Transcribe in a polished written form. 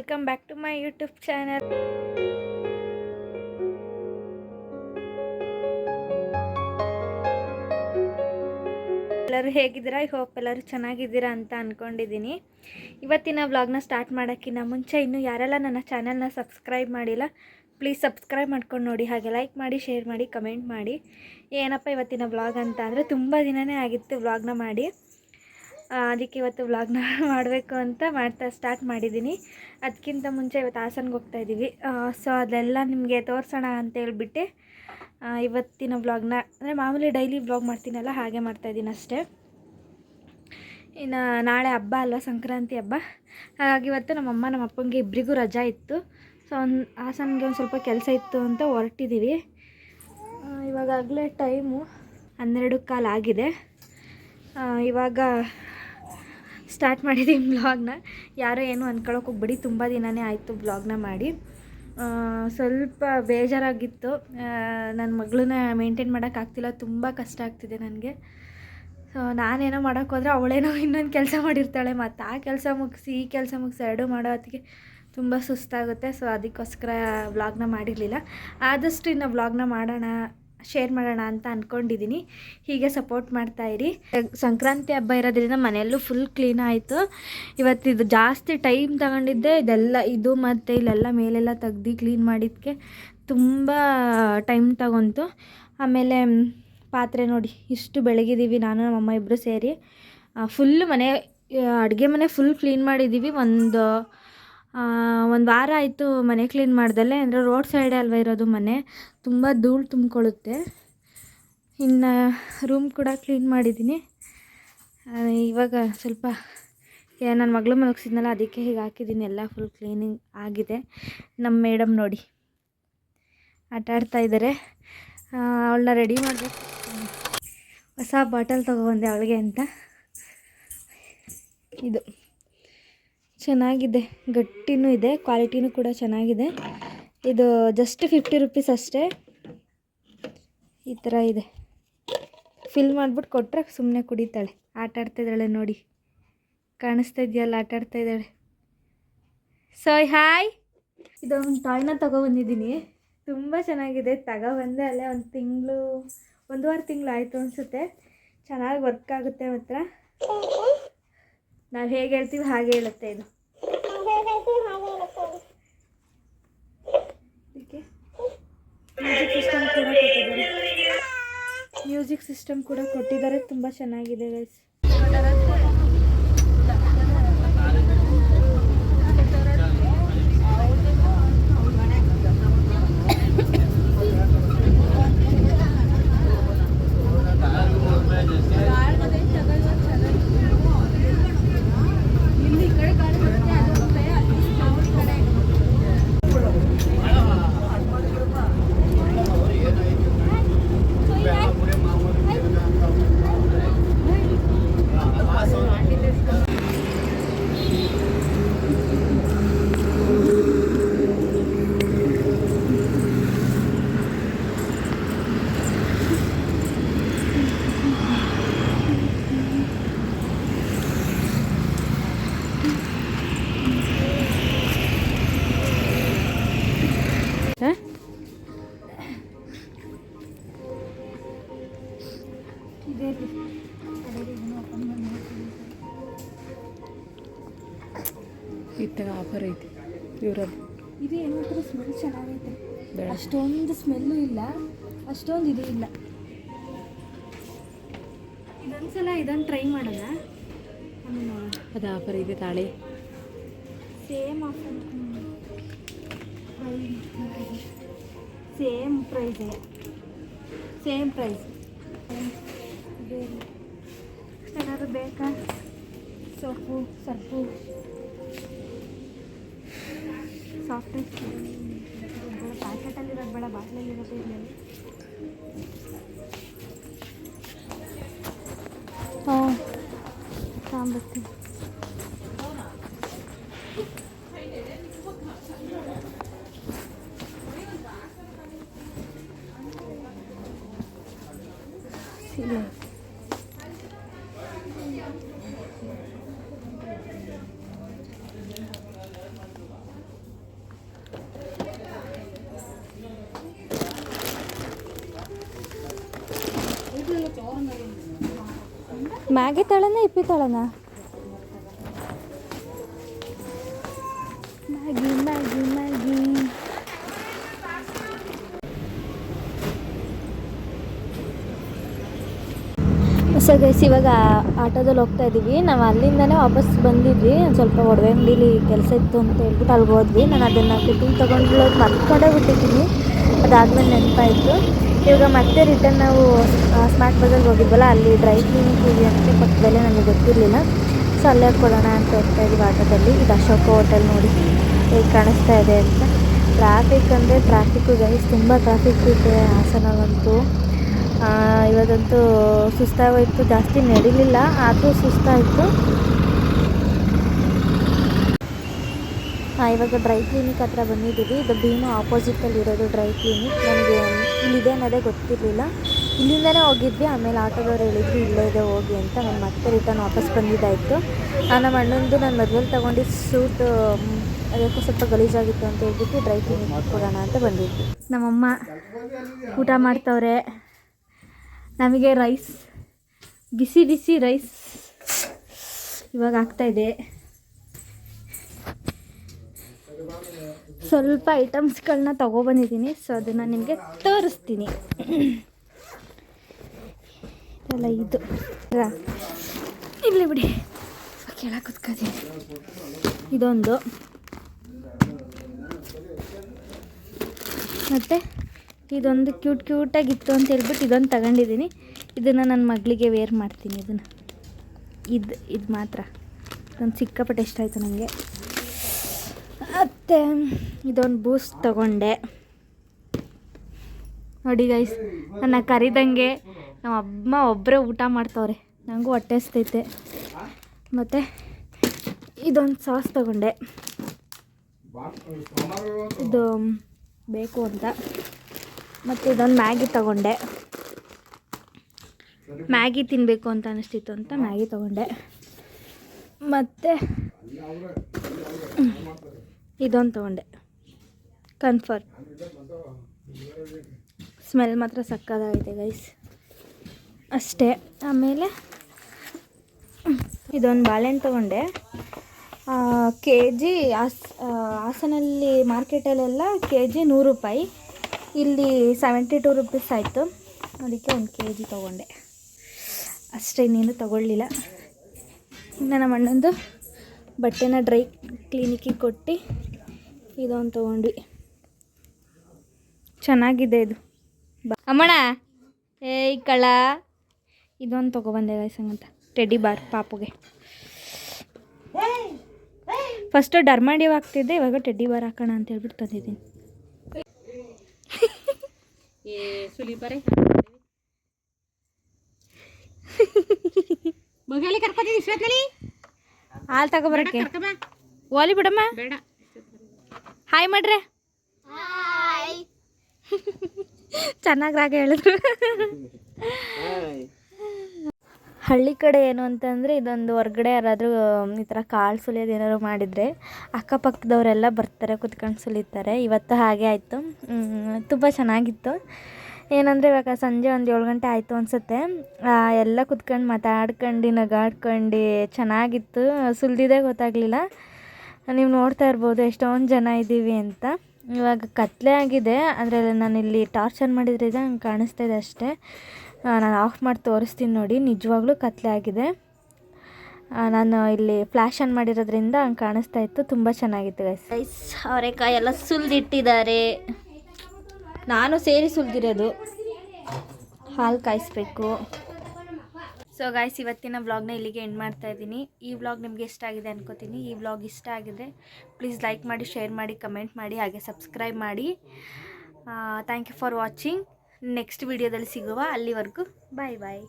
Welcome back to my YouTube channel. ಎಲ್ಲರೂ ಹೇಗಿದ್ದೀರಾ? I hope ಎಲ್ಲರೂ ಚೆನ್ನಾಗಿದ್ದೀರಾ ಅಂತ ಅಂದ್ಕೊಂಡಿದ್ದೀನಿ. ಇವತ್ತಿನ ವ್ಲಾಗ್ನ ಸ್ಟಾರ್ಟ್ ಮಾಡೋಕ್ಕಿಂತ ಮುಂಚೆ ಇನ್ನೂ ಯಾರೆಲ್ಲ ನನ್ನ ಚಾನಲ್ನ ಸಬ್ಸ್ಕ್ರೈಬ್ ಮಾಡಿಲ್ಲ ಪ್ಲೀಸ್ ಸಬ್ಸ್ಕ್ರೈಬ್ ಮಾಡ್ಕೊಂಡು ನೋಡಿ, ಹಾಗೆ ಲೈಕ್ ಮಾಡಿ, ಶೇರ್ ಮಾಡಿ, ಕಮೆಂಟ್ ಮಾಡಿ. ಏನಪ್ಪ ಇವತ್ತಿನ ವ್ಲಾಗ್ ಅಂತ ಅಂದರೆ, ತುಂಬ ದಿನವೇ ಆಗಿತ್ತು ವ್ಲಾಗ್ನ ಮಾಡಿ, ಅದಕ್ಕೆ ಇವತ್ತು ವ್ಲಾಗ್ನ ಮಾಡಬೇಕು ಅಂತ ಸ್ಟಾರ್ಟ್ ಮಾಡಿದ್ದೀನಿ. ಅದಕ್ಕಿಂತ ಮುಂಚೆ ಇವತ್ತು ಹಾಸನ್ಗೆ ಹೋಗ್ತಾಯಿದ್ದೀವಿ. ಸೊ ಅದೆಲ್ಲ ನಿಮಗೆ ತೋರಿಸೋಣ ಅಂತ ಹೇಳ್ಬಿಟ್ಟು ಇವತ್ತಿನ ವ್ಲಾಗ್ನ ಅಂದರೆ ಮಾಮೂಲಿ ಡೈಲಿ ವ್ಲಾಗ್ ಮಾಡ್ತೀನಲ್ಲ ಹಾಗೆ ಮಾಡ್ತಾಯಿದ್ದೀನಿ ಅಷ್ಟೇ. ಇನ್ನು ನಾಳೆ ಹಬ್ಬ ಅಲ್ವಾ, ಸಂಕ್ರಾಂತಿ ಹಬ್ಬ. ಹಾಗಾಗಿ ಇವತ್ತು ನಮ್ಮಮ್ಮ ನಮ್ಮ ಅಪ್ಪಂಗೆ ಇಬ್ಬರಿಗೂ ರಜಾ ಇತ್ತು. ಸೊ ಹಾಸನ್ಗೆ ಒಂದು ಸ್ವಲ್ಪ ಕೆಲಸ ಇತ್ತು ಅಂತ ಹೊರಟಿದ್ದೀವಿ. ಇವಾಗಲೇ ಟೈಮು 12:15 ಆಗಿದೆ. ಇವಾಗ ಸ್ಟಾರ್ಟ್ ಮಾಡಿದ್ದೀವಿ ವ್ಲಾಗ್ನ. ಯಾರೋ ಏನು ಅಂದ್ಕೊಳ್ಳೋಕೆ ಹೋಗ್ಬೇಡಿ, ತುಂಬ ದಿನವೇ ಆಯಿತು ವ್ಲಾಗ್ನ ಮಾಡಿ. ಸ್ವಲ್ಪ ಬೇಜಾರಾಗಿತ್ತು, ನನ್ನ ಮಗಳನ್ನ ಮೇಂಟೈನ್ ಮಾಡೋಕ್ಕಾಗ್ತಿಲ್ಲ, ತುಂಬ ಕಷ್ಟ ಆಗ್ತಿದೆ ನನಗೆ. ಸೊ ನಾನೇನೋ ಮಾಡೋಕ್ಕೋದ್ರೆ ಅವಳೇನೋ ಇನ್ನೊಂದು ಕೆಲಸ ಮಾಡಿರ್ತಾಳೆ, ಮತ್ತು ಆ ಕೆಲಸ ಮುಗಿಸಿ ಈ ಕೆಲಸ ಮುಗಿಸಿ ಎರಡೂ ಮಾಡೋ ಹೊತ್ತಿಗೆ ತುಂಬ ಸುಸ್ತಾಗುತ್ತೆ. ಸೊ ಅದಕ್ಕೋಸ್ಕರ ವ್ಲಾಗ್ನ ಮಾಡಿರಲಿಲ್ಲ. ಆದಷ್ಟು ಇನ್ನು ವ್ಲಾಗ್ನ ಮಾಡೋಣ, ಶೇರ್ ಮಾಡೋಣ ಅಂತ ಅಂದ್ಕೊಂಡಿದ್ದೀನಿ. ಹೀಗೆ ಸಪೋರ್ಟ್ ಮಾಡ್ತಾಯಿರಿ. ಸಂಕ್ರಾಂತಿ ಹಬ್ಬ ಇರೋದ್ರಿಂದ ಮನೆಯಲ್ಲೂ ಫುಲ್ ಕ್ಲೀನ್ ಆಯಿತು. ಇವತ್ತಿದು ಜಾಸ್ತಿ ಟೈಮ್ ತಗೊಂಡಿದ್ದೆ. ಇದೆಲ್ಲ ಇದು ಮತ್ತು ಇಲ್ಲೆಲ್ಲ ಮೇಲೆಲ್ಲ ತೆಗ್ದು ಕ್ಲೀನ್ ಮಾಡಿದ್ದಕ್ಕೆ ತುಂಬ ಟೈಮ್ ತಗೊಂತು. ಆಮೇಲೆ ಪಾತ್ರೆ ನೋಡಿ ಇಷ್ಟು ಬೆಳಗಿದ್ದೀವಿ, ನಾನು ನಮ್ಮಮ್ಮ ಇಬ್ಬರು ಸೇರಿ ಫುಲ್ಲು ಮನೆ, ಅಡುಗೆ ಮನೆ ಫುಲ್ ಕ್ಲೀನ್ ಮಾಡಿದ್ದೀವಿ. ಒಂದು ವಾರ ಆಯಿತು ಮನೆ ಕ್ಲೀನ್ ಮಾಡ್ದಲ್ಲೇ. ಅಂದರೆ ರೋಡ್ ಸೈಡೇ ಅಲ್ವ ಇರೋದು ಮನೆ, ತುಂಬ ಧೂಳು ತುಂಬಿಕೊಳ್ಳುತ್ತೆ. ಇನ್ನು ರೂಮ್ ಕೂಡ ಕ್ಲೀನ್ ಮಾಡಿದ್ದೀನಿ. ಇವಾಗ ಸ್ವಲ್ಪ ನನ್ನ ಮಗಳು ಮಲಗಿಸಿದ್ನಲ್ಲ, ಅದಕ್ಕೆ ಹೀಗೆ ಹಾಕಿದ್ದೀನಿ. ಎಲ್ಲ ಫುಲ್ ಕ್ಲೀನಿಂಗ್ ಆಗಿದೆ. ನಮ್ಮ ಮೇಡಮ್ ನೋಡಿ ಆಟ ಆಡ್ತಾಯಿದ್ದಾರೆ. ಅವಳನ್ನ ರೆಡಿ ಮಾಡಬೇಕು. ಹೊಸ ಬಾಟಲ್ ತೊಗೊಬಂದೆ ಅವಳಿಗೆ ಅಂತ. ಇದು ಚೆನ್ನಾಗಿದೆ, ಗಟ್ಟಿನೂ ಇದೆ, ಕ್ವಾಲಿಟಿನೂ ಕೂಡ ಚೆನ್ನಾಗಿದೆ. ಇದು ಜಸ್ಟ್ 50 ರೂಪೀಸ್ ಅಷ್ಟೇ. ಈ ಥರ ಇದೆ. ಫಿಲ್ ಮಾಡಿಬಿಟ್ಟು ಕೊಟ್ಟರೆ ಸುಮ್ಮನೆ ಕುಡಿತಾಳೆ. ಆಟ ಆಡ್ತಾಯಿದ್ದಾಳೆ ನೋಡಿ, ಕಾಣಿಸ್ತಾ ಇದೆಯಲ್ಲ, ಆಟ ಆಡ್ತಾಯಿದ್ದಾಳೆ. Soy hi. ಇದೊಂದು ಟಾಯ್ನ ತೊಗೊಬಂದಿದ್ದೀನಿ, ತುಂಬ ಚೆನ್ನಾಗಿದೆ. ತಗೊಬಂದೆ ಅಲ್ಲೇ ಒಂದೂವರೆ ತಿಂಗಳು ಆಯಿತು ಅನಿಸುತ್ತೆ. ಚೆನ್ನಾಗಿ ವರ್ಕ್ ಆಗುತ್ತೆ. ಮಾತ್ರ ನಾವು ಹೇಗೆ ಹೇಳ್ತೀವಿ ಹಾಗೆ ಹೇಳುತ್ತೆ ಇದು. ಇದಕ್ಕೆ ಮ್ಯೂಸಿಕ್ ಸಿಸ್ಟಮ್ ಕೂಡ ಕೊಟ್ಟಿದ್ದಾರೆ. ತುಂಬ ಚೆನ್ನಾಗಿದೆ ಗೈಸ್. ಇತ್ತಾಗ ಆಫರ್ ಐತಿ ಇವರಲ್ಲಿ. ಇದು ಏನಂತಾರೆ, ಸ್ಮೆಲ್ ಚೆನ್ನಾಗೈತೆ. ಅಷ್ಟೊಂದು ಸ್ಮೆಲ್ಲು ಇಲ್ಲ, ಅಷ್ಟೊಂದು ಇದು ಇಲ್ಲ. ಇದೊಂದ್ಸಲ ಇದನ್ನು ಟ್ರೈ ಮಾಡೋಣ. ಅದು ಆಫರ್ ಇದೆ ತಾಳೆ. Same offer, same price, same price. ಏನಾದ್ರು ಬೇಕಾ? ಸೊಪ್ಪು, ಸರ್ಪು, ಸಾಫ್ಟ್ ಪ್ಯಾಕೆಟಲ್ಲಿರೋದು ಬೇಡ, ಬಾಟ್ಲಲ್ಲಿರೋದು ಇರಲಿ. ತಗೊಂಬರ್ತೀನಿ. ಮ್ಯಾಗಿ ತಳನ ಇಪ್ಪಿ ತಳನ Maggi Maggi Maggi. So guys ಇವಾಗ ಆಟೋದಲ್ಲಿ ಹೋಗ್ತಾ ಇದ್ದೀವಿ. ನಾವು ಅಲ್ಲಿಂದನೇ ವಾಪಸ್ ಬಂದಿದ್ವಿ. ಒಂದು ಸ್ವಲ್ಪ ಒಡವೆ ಅಂಗಡೀಲಿ ಕೆಲಸ ಇತ್ತು ಅಂತ ಹೇಳ್ಬಿಟ್ಟು ಅಲ್ಲಿಗೆ ಹೋದ್ವಿ. ನಾನು ಅದನ್ನು ಫಿಟ್ಟಿಂಗ್ ತೊಗೊಂಡು ಮರ್ತ್ಕೊಂಡೇ ಬಿಟ್ಟಿದ್ದೀನಿ. ಅದಾದಮೇಲೆ ನೆನಪಾಯಿತು. ಇವಾಗ ಮತ್ತೆ ರಿಟರ್ನ್ ನಾವು ಸ್ಮಾರ್ಟ್ ಬಜಾರ್ಗೆ ಹೋಗಿದ್ವಲ್ಲ, ಅಲ್ಲಿ ಡ್ರೈ ಕ್ಲೀನಿಂಗ್ ಇದೆ ಅಂತ ಪಕ್ಕದಲ್ಲೇ ನನಗೆ ಗೊತ್ತಿರಲಿಲ್ಲ. ಸೊ ಅಲ್ಲೇ ಕೊಡೋಣ ಅಂತ ಹೋಗ್ತಾ ಇದ್ದೀವಿ ಆಟೋದಲ್ಲಿ. ಇದು ಅಶೋಕ ಹೋಟೆಲ್ ನೋಡಿ ಹೇಗೆ ಕಾಣಿಸ್ತಾ ಇದೆ ಅಂತ. ಟ್ರಾಫಿಕ್ ಅಂದರೆ ಟ್ರಾಫಿಕ್ಕು ಗೈಸ್, ತುಂಬ ಟ್ರಾಫಿಕ್ ಇದೆ ಹಾಸನಲ್ಲಂತೂ. ಇವತ್ತಂತೂ ಸುಸ್ತಾಗೋಯ್ತು, ಜಾಸ್ತಿ ನಡೀಲಿಲ್ಲ ಆದರೂ ಸುಸ್ತಾಯಿತು. ಇವಾಗ ಡ್ರೈ ಕ್ಲಿನಿಕ್ ಹತ್ರ ಬಂದಿದ್ದೀವಿ. ಇದು ಭೀಮಾ ಆಪೋಸಿಟಲ್ಲಿ ಇರೋದು ಡ್ರೈ ಕ್ಲಿನಿಕ್. ನನಗೆ ಇಲ್ಲಿದೆ ಅನ್ನೋದೇ ಗೊತ್ತಿರಲಿಲ್ಲ. ಇಲ್ಲಿಂದನೇ ಹೋಗಿದ್ವಿ, ಆಮೇಲೆ ಆಟೋದವ್ರು ಹೇಳಿದ್ರು ಇಲ್ಲೇ ಇದೆ ಹೋಗಿ ಅಂತ. ನಾನು ಮತ್ತೆ ರಿಟರ್ನ್ ವಾಪಸ್ ಬಂದಿದ್ದಾಯಿತು. ನಮ್ಮ ಅಣ್ಣಂದು ನಾನು ಮದುವೆಲಿ ತೊಗೊಂಡಿದ್ದು ಸೂಟ್ ಅದಕ್ಕೂ ಸ್ವಲ್ಪ ಗಲೀಜಾಗಿತ್ತು ಅಂತ ಹೇಳ್ಬಿಟ್ಟು ಡ್ರೈ ಕ್ಲೀನಿಕ್ ಕೊಡೋಣ ಅಂತ ಬಂದಿದ್ವಿ. ನಮ್ಮಮ್ಮ ಊಟ ಮಾಡ್ತವ್ರೆ. ನಮಗೆ ರೈಸ್, ಬಿಸಿ ಬಿಸಿ ರೈಸ್ ಇವಾಗ ಆಗ್ತಾಯಿದೆ. ಸ್ವಲ್ಪ ಐಟಮ್ಸ್ಗಳನ್ನ ತೊಗೊಬಂದಿದ್ದೀನಿ. ಸೊ ಅದನ್ನು ನಿಮಗೆ ತೋರಿಸ್ತೀನಿ. ಎಲ್ಲ ಇದು ಇಲ್ಲಿ ಬಿಡಿ, ಕೆಳಗೆ ಕುತ್ಕೋತೀನಿ. ಇದೊಂದು, ಮತ್ತು ಇದೊಂದು ಕ್ಯೂಟಾಗಿತ್ತು ಅಂತ ಹೇಳ್ಬಿಟ್ಟು ಇದೊಂದು ತಗೊಂಡಿದ್ದೀನಿ. ಇದನ್ನು ನನ್ನ ಮಗಳಿಗೆ ವೇರ್ ಮಾಡ್ತೀನಿ. ಇದನ್ನು ಇದು ಮಾತ್ರ ಇದೊಂದು ಸಿಕ್ಕಾಪಟ್ಟೆ ಇಷ್ಟ ಆಯಿತು ನನಗೆ. ಮತ್ತು ಇದೊಂದು ಬೂಸ್ಟ್ ತೊಗೊಂಡೆ ನೋಡಿ ಗೈಸ್. ನನ್ನ ಕರಿದಂಗೆ ನಮ್ಮ ಅಮ್ಮ ಒಬ್ಬರೇ ಊಟ ಮಾಡ್ತವ್ರೆ, ನನಗೂ ಹೊಟ್ಟೆ ಹಸ್ತೈತೆ. ಮತ್ತು ಇದೊಂದು ಸಾಸ್ ತೊಗೊಂಡೆ, ಇದು ಬೇಕು ಅಂತ. ಮತ್ತು ಇದೊಂದು ಮ್ಯಾಗಿ ತೊಗೊಂಡೆ, ಮ್ಯಾಗಿ ತಿನ್ನಬೇಕು ಅಂತ ಅನ್ನಿಸ್ತಿತ್ತು ಅಂತ ಮ್ಯಾಗಿ ತೊಗೊಂಡೆ. ಮತ್ತು ಇದೊಂದು ತೊಗೊಂಡೆ, ಕನ್ಫರ್ಮ್. ಸ್ಮೆಲ್ ಮಾತ್ರ ಸಕ್ಕತ್ತಾಗಿದೆ ಗೈಸ್, ಅಷ್ಟೇ. ಆಮೇಲೆ ಇದೊಂದು ಬಾಳೆಹಣ್ಣು ತೊಗೊಂಡೆ. ಕೆ ಜಿ ಹಾಸನಲ್ಲಿ ಮಾರ್ಕೆಟಲ್ಲೆಲ್ಲ ಕೆ ಜಿ 100 ರೂಪಾಯಿ, ಇಲ್ಲಿ 72 ರುಪೀಸ್ ಆಯಿತು. ಅದಕ್ಕೆ 1 kg ತೊಗೊಂಡೆ ಅಷ್ಟೇ, ಇನ್ನೇನು ತೊಗೊಳ್ಳಿಲ್ಲ. ಇನ್ನು ನಮ್ಮ ಅಣ್ಣಂದು ಬಟ್ಟೆನ ಡ್ರೈ ಕ್ಲೀನಿಕ್ಕಿಗೆ ಕೊಟ್ಟು ಇದೊಂದು ತೊಗೊಂಡ್ವಿ. ಚೆನ್ನಾಗಿದೆ ಇದು. ಅಮ್ಮಣ್ಣ ಏಯ್ ಕಳ್ಳ, ಇದೊಂದು ತೊಗೊಬಂದೆ ವಯಸ್ಸಂಗಂತ ಟೆಡ್ಡಿ ಬಾರ್ ಪಾಪುಗೆ. ಫಸ್ಟು ಡರ್ಮಾಂಡಿವ್ ಆಗ್ತಿದ್ದೆ, ಇವಾಗ ಟೆಡ್ಡಿ ಬಾರ್ ಹಾಕೋಣ ಅಂತ ಹೇಳ್ಬಿಟ್ಟು ತಂದಿದ್ದೀನಿ. ಹಾಲು ತಗೊಬರಕ್ಕೆ ಓಲಿ ಬಿಡಮ್ಮ. ಹಾಯ್ ಮಾಡ್ರೆ, ಚೆನ್ನಾಗಿ ರಾಗ ಹೇಳಿದ್ರು. ಹಳ್ಳಿ ಕಡೆ ಏನು ಅಂತಂದರೆ ಇದೊಂದು ಹೊರ್ಗಡೆ ಯಾರಾದರೂ ಈ ಥರ ಕಾಳು ಸುಲಿಯೋದು ಏನಾದ್ರು ಮಾಡಿದರೆ ಅಕ್ಕಪಕ್ಕದವರೆಲ್ಲ ಬರ್ತಾರೆ, ಕುತ್ಕೊಂಡು ಸುಲಿತಾರೆ. ಇವತ್ತು ಹಾಗೆ ಆಯಿತು, ತುಂಬ ಚೆನ್ನಾಗಿತ್ತು. ಏನಂದರೆ ಇವಾಗ ಸಂಜೆ ಒಂದು 7 ಗಂಟೆ ಆಯಿತು ಅನಿಸುತ್ತೆ. ಎಲ್ಲ ಕುತ್ಕೊಂಡು ಮಾತಾಡ್ಕೊಂಡು ನಗಾಡ್ಕೊಂಡು ಚೆನ್ನಾಗಿತ್ತು. ಸುಲಿದಿದ್ದೇ ಗೊತ್ತಾಗಲಿಲ್ಲ. ನೀವು ನೋಡ್ತಾ ಇರ್ಬೋದು ಎಷ್ಟೊಂದು ಜನ ಇದ್ದೀವಿ ಅಂತ. ಇವಾಗ ಕತ್ಲೆ ಆಗಿದೆ, ಆದರೆ ನಾನಿಲ್ಲಿ ಟಾರ್ಚ್ ಆನ್ ಮಾಡಿದ್ರಿಂದ ಹಂಗೆ ಕಾಣಿಸ್ತಾ ಇದೆ ಅಷ್ಟೇ. ನಾನು ಆಫ್ ಮಾಡಿ ತೋರಿಸ್ತೀನಿ ನೋಡಿ, ನಿಜವಾಗ್ಲೂ ಕತ್ಲೆ ಆಗಿದೆ. ನಾನು ಇಲ್ಲಿ ಫ್ಲ್ಯಾಶ್ ಆನ್ ಮಾಡಿರೋದ್ರಿಂದ ಹಂಗೆ ಕಾಣಿಸ್ತಾ ಇತ್ತು. ತುಂಬ ಚೆನ್ನಾಗಿತ್ತು ಗೈಸ್. ಅವರೆಕಾಯಿ ಎಲ್ಲ ಸುಲಿದಿಟ್ಟಿದ್ದಾರೆ, ನಾನು ಸೇರಿ ಸುಲಿದಿರೋದು. ಹಾಲು ಕಾಯಿಸ್ಬೇಕು. ಸೊ ಗಾಯ್ಸ್, ಇವತ್ತಿನ ವ್ಲಾಗ್ನ ಇಲ್ಲಿಗೆ ಎಂಡ್ ಮಾಡ್ತಾ ಇದ್ದೀನಿ. ಈ ವ್ಲಾಗ್ ನಿಮಗೆ ಇಷ್ಟ ಆಗಿದೆ ಅನ್ಕೋತೀನಿ. ಈ ವ್ಲಾಗ್ ಇಷ್ಟ ಆಗಿದೆ ಪ್ಲೀಸ್ ಲೈಕ್ ಮಾಡಿ, ಶೇರ್ ಮಾಡಿ, ಕಮೆಂಟ್ ಮಾಡಿ, ಹಾಗೆ ಸಬ್ಸ್ಕ್ರೈಬ್ ಮಾಡಿ. Thank you for watching. Next ವಿಡಿಯೋದಲ್ಲಿ ಸಿಗುವ. ಅಲ್ಲಿವರೆಗೂ ಬಾಯ್ ಬಾಯ್.